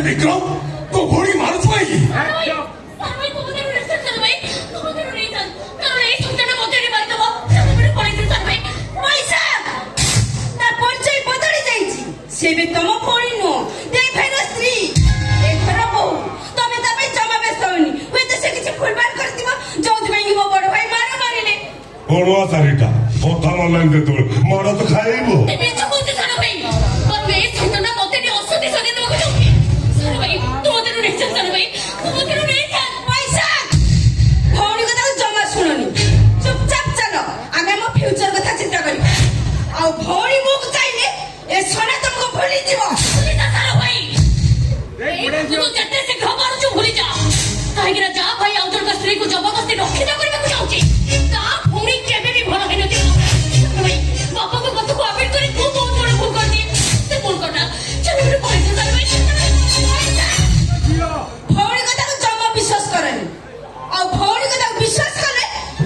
আরে বিক্রম তো ভরি মারছ ভাই সেবে তম ভরি নো দেই ফের স্ত্রী এ ঘর বউ তবে তবে জমা ব্যস্ত হনি হইতে সে কিছু ফুলবার করে দিব যৌথ ভাঙ্গি মো বড় ভাই মারা মারিলে বড়ুয়া চারিটা কথা মানলেন যে তোর মরা তো খাইব বিচু বলতে জানো ভাই তবে এই ছেলেটা মতে নি অসতি সদি দেবো কি জানো ভাই তোমাদের রেখছেন জানো ভাই তোমাদের রেখছেন পয়সা ভৌনি কথা জমা শুনুনি চুপচাপ চলো আগে মো ফিউচার কথা চিন্তা করি আর ভৌনি মুখ চাইলে এ সোনা তোমাকে ভুলি দিব ভুলি না জানো ভাই এই পুরো যেতে সে খবর চু ভুলি যা কাহিকি না যা ভাই আর তোর স্ত্রী কো জবরদস্তি রক্ষিত করিବାକୁ চাହୁଛି তা ভৌনি কেবে ବି ଭଲ ହେଇନଥିବ ভাই বাবাকে কতକୁ আবেদ করে তু বহুত বড় ভুল করছি সে ভুল করনা চলো একটু পয়সা জানো ভাই ভৌনি কথাକୁ জমা বিশ্বাস করেনি আর ভৌনি কথাକୁ বিশ্বাস কলে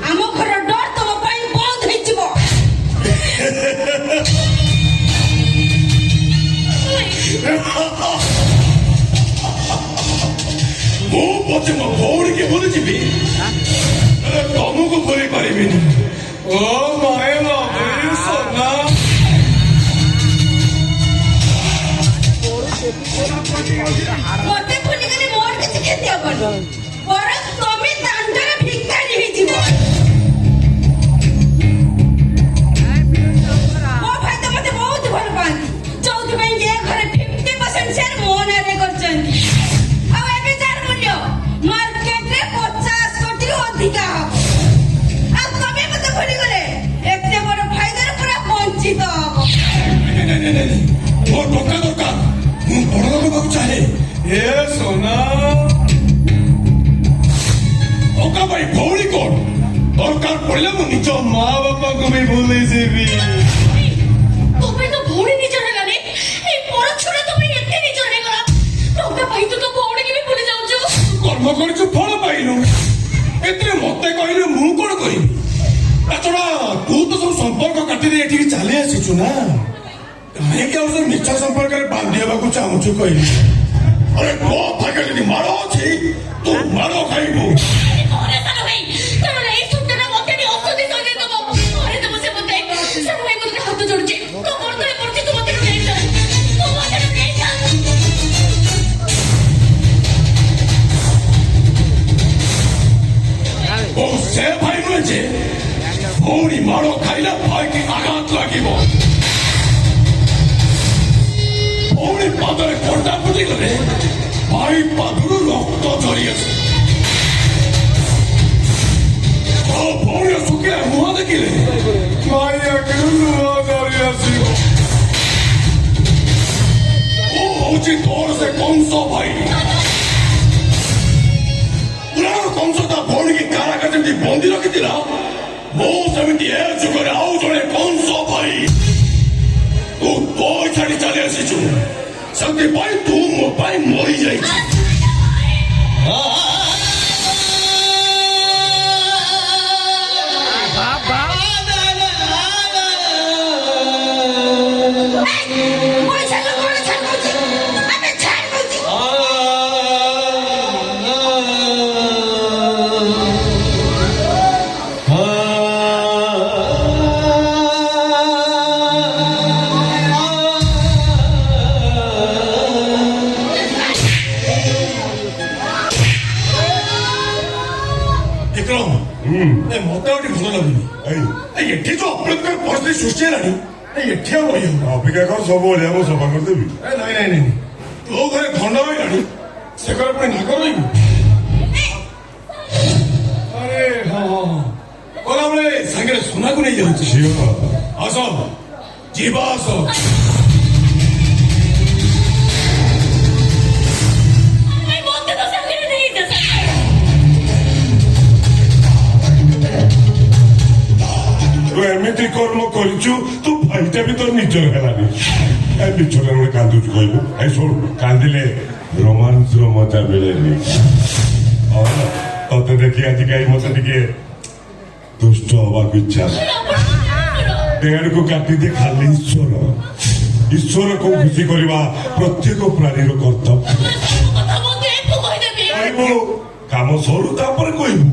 ଆମ ଘର ଡର ତମ ପାଇଁ ବନ୍ଦ ହେଇଯିବ ମୁଁ ପଛେ ମୋ ଭଉଣୀକି ଭୁଲିଯିବି ତମକୁ ଭୁଲି ପାରିବିନି ଓ ମାଏ ବାବୁ ସୋନା ମତେ ଭୁଲିଗଲେ ମୋର କିଛି କ୍ଷତି ହବନି ବରଂ ତମେ ଦାଣ୍ଡର ଭିକାରୀ ହେଇଯିବ ମୋ ଭାଇ ତ ମତେ ବହୁତ ଭଲ ପାଆନ୍ତି ଯୋଉଥିପାଇଁ ଏ ଘରେ 50% ସେୟାର ମୋ ନାଁରେ କରିଛନ୍ତି ଆଉ ଏବେ ଯାହାର ମୂଲ୍ୟ ମାର୍କେଟରେ 50 କୋଟିରୁ ଅଧିକା ହବ ଆଉ ତମେ ମତେ ଭୁଲିଗଲେ ଏତେ ବଡ ଫାଇଦାରେ ପୁରା ବଞ୍ଚିତ ହବ ମୋ ଟଙ୍କା ଦରକାର ମୁଁ ବଡ ଲୋକ ହେବାକୁ ଚାହେଁ ଏ ସୋନା ଟଙ୍କା ପାଇଁ ଭଉଣୀ କଣ ଦରକାର ପଡ଼ିଲେ ମୁଁ ନିଜ ମା ବାପାଙ୍କୁ ବି ଭୁଲିଯିବି ତମେ ତ ଭଉଣୀ ନିଜର ହେଲାନି ଏଇ ପର ଛୁରା ତମେ ଏତେ ନିଜର ହେଇଗଲା ଟଙ୍କା ପାଇଁ ତୁ ତ ଭଉଣୀକି ବି ଭୁଲି ଯାଉଛୁ କର୍ମ କରିଛୁ ଫଳ ପାଇଲୁ ଏଥିରେ ମତେ କହିଲେ ମୁଁ କଣ କରିବି ତାଛଡା ତୁ ତ ସବୁ ସମ୍ପର୍କ କାଟିଦେଇ ଏଠିକି ଚାଲି ଆସିଛୁ ନା କାହିଁକି ଆଉ ସେ ମିଛ ସମ୍ପର୍କରେ ବାନ୍ଧି ହେବାକୁ ଚାହୁଁଛୁ କହିଲି ଆରେ ମୋ ପାଖରେ ଯଦି ମାଡ଼ ଅଛି ତୁ ମାଡ଼ ଖାଇବୁ ଘରେ ସାନ ଭାଇ କାରଣ ଏଇ ସୁଟଟା ମତେ ନି ଔଷଧି ସଜେଇ ଦବ ଘରେ ତମ ସେ ମତେ ସାନ ଭାଇ ମତେ ହାତ ଯୋଡୁଛି ତୁ ମୋର ତଳେ ପଡୁଛି ତୁ ମତେ ନେଇ ଯା ତୁ ମତେ ନେଇ ଯା ଓ ସେ ଭାଇ ନୁହେଁ ଯେ ଭଉଣୀ ମାଡ଼ ଖାଇଲେ ଭାଇକି ଆଘାତ ଲାଗିବ ଭଉଣୀ ପାଦରେ କଣ୍ଟା ଫୁଟିଗଲେ ଭାଇ ପାଦରୁ ରକ୍ତ ଝରି ଆସେ ଭଉଣୀର ଶୁଖିଲା ମୁହଁ ଦେଖିଲେ ଭାଇ ଆଖିରୁ ଲୁହ ଝରି ଆସିବ ମୁଁ ହଉଛି ତୋର ସେ କଂସ ଭାଇ ପୁରାଣ କଂସ ତା ଭଉଣୀକି କାରାଗାର ଯେମିତି ବନ୍ଦୀ ରଖିଥିଲା ମୁଁ ସେମିତି ଏ ଯୁଗରେ ଆଉ ଜଣେ କଂସ ଭାଇ ତୁ ତୋ ଛାଡି ଚାଲି ଆସିଛୁ ସେଥିପାଇଁ ତୁ ମୋ ପାଇଁ ମରିଯାଇଛୁ ପଇସା ଲୋକ ଛାଡ କହୁଛି ଆମେ ଛାଡ କହୁଛି ବିକ୍ରମ ମତେ ଆଉ ଟିକେ ଭଲ ଲାଗୁନି ଏଠି ଯୋଉ ଅପ୍ରତିକାର ପରିସ୍ଥିତି ସୃଷ୍ଟି ହେଲାଣି ଏଠି ଆଉ ରହିହବ ଅପେକ୍ଷା କର ସବୁ ଓଳିଆ ମୁଁ ସଫା କରିଦେବି ନାଇଁ ନାଇଁ ନାଇଁ ତୋ ଘରେ ଥଣ୍ଡା ହୋଇଲାଣି ସେ ଘରେ ପୁଣି ନାଗ ରହିବୁ ଆରେ ହଁ ଗଲାବେଳେ ସାଙ୍ଗରେ ସୁନାକୁ ନେଇଯାଉଛି ଝିଅ ଆସ ଯିବା ଆସ ମତେ ତ ସାଙ୍ଗରେ ନେଇ ଯା ତୁ ଏମିତି କର୍ମ କରିଛୁ ତୁ ଭାଇଟା ବି ତୋର ନିଜର ହେଲାନି ମିଛରେ ଆମେ କାନ୍ଦୁଛୁ କହିବୁ ଏ ଶୁଣ କାନ୍ଦିଲେ ରୋମାନ୍ସର ମଜା ମିଳେନି ତତେ ଦେଖି ଆଜି କାହିଁ ମତେ ଟିକେ ଦୁଷ୍ଟ ହବାକୁ ଇଚ୍ଛା ଦେହକୁ କାଟିଦି ଖାଲି ଈଶ୍ୱର ଈଶ୍ୱରକୁ ଖୁସି କରିବା ପ୍ରତ୍ୟେକ ପ୍ରାଣୀର କର୍ତ୍ତବ୍ୟ। ସବୁ କଥା ମୋତେ ଏକୁ କହିଦେବି। କହିବୁ କାମ ସରୁ ତାପରେ କହିବୁ।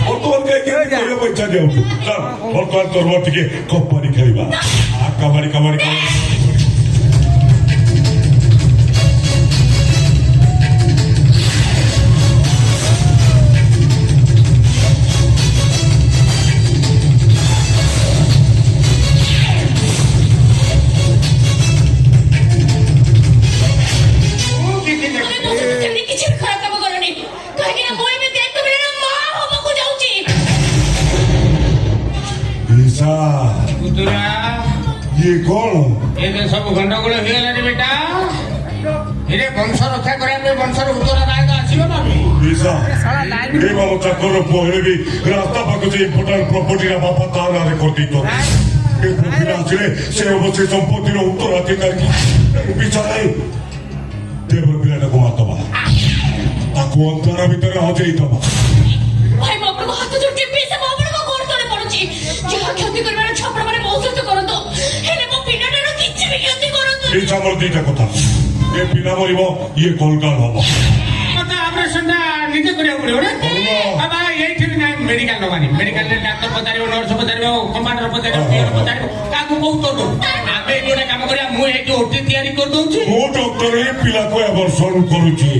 ବର୍ତ୍ତମାନ କାହିଁକି ଏମିତି କହିବାକୁ ଇଚ୍ଛା ଦିଆଉଛୁ? ଚାଲ ବର୍ତ୍ତମାନ ତୋର ମୋର ଟିକେ କବାଡି ଖେଳିବା। କବାଡି କବାଡି କବାଡି। ତମେ ମୋ ସହିତ ସେମିତି କିଛି ବି ଖରାପ କାମ କରନି। କାହିଁକି ନା ମୁଁ ଏମିତି ଏକ ଦିନରେ ମା ହବାକୁ ଯାଉଛି। ଈଶା ପୁତୁରା ଇଏ କଣ? ଏବେ ସବୁ ଗଣ୍ଡଗୋଳ ହେଇଗଲାଣି ବେଟା। ଏରେ ବଂଶ ରକ୍ଷା କରିବା ପାଇଁ ବଂଶର ଉତ୍ତରଦାୟିତ ଆସିବ ନା ଈଶା ଏ ମାମ ଚାକର ପୁଅ ହେଲେ ବି ରାସ୍ତା ପାଖ ଯେ ଇମ୍ପୋର୍ଟାଣ୍ଟ ପ୍ରପର୍ଟିର ବାପା ତା ନାଁରେ କରିଦେଇଛ। ଏ ପ୍ରକ୍ରିୟା ଆସିଲେ ସେ ହବ ସେ ସମ୍ପତ୍ତିର ଉତ୍ତରାଧିକାରୀ। ପିଛା ନାହିଁ ଦେବ ପିଲାଟାକୁ ମାତବା ତାକୁ ଅନ୍ଧାର ଭିତରେ ହଜେଇଦବା। ଭାଇ ମୋ ଉପରକୁ ହାତ ଯୋଡୁଛି ପିସା ମୋ ଉପରକୁ ଗୋଡ ତଳେ ପଡୁଛି। ଯାହା କ୍ଷତି କରିବାର ଛପର ମାନେ ମୋ ସହିତ କରନ୍ତୁ, ହେଲେ ମୋ ପିଲାଟାର କିଛି ବି କ୍ଷତି କରନ୍ତୁ। ଇଚ୍ଛା ମୋର ଦିଟା କଥା, ଏ ପିଲା ମରିବ ଇଏ କଲକାଲ ହବ। ମତେ ଅପରେସନଟା ନିଜେ କରିବାକୁ ପଡିବ ନା ବାବା। ଏଇଠି ନାହିଁ ମେଡିକାଲ ନବାନି। ମେଡିକାଲରେ ଡାକ୍ତର ପଚାରିବ, ନର୍ସ ପଚାରିବ, କମାଣ୍ଡର ପଚାରିବ, ପିଅନ ପଚାରିବ, କାହାକୁ କୋଉ ତ ଆମେ ଏଠି ଗୋଟେ କାମ କରିବା। ମୁଁ ଏଇଠି ଓଟି ତିଆରି କରିଦଉଛି। ମୁଁ ଡକ୍ଟର ଏ ପିଲାକୁ ଆବର୍ଷଣ କରୁଛି।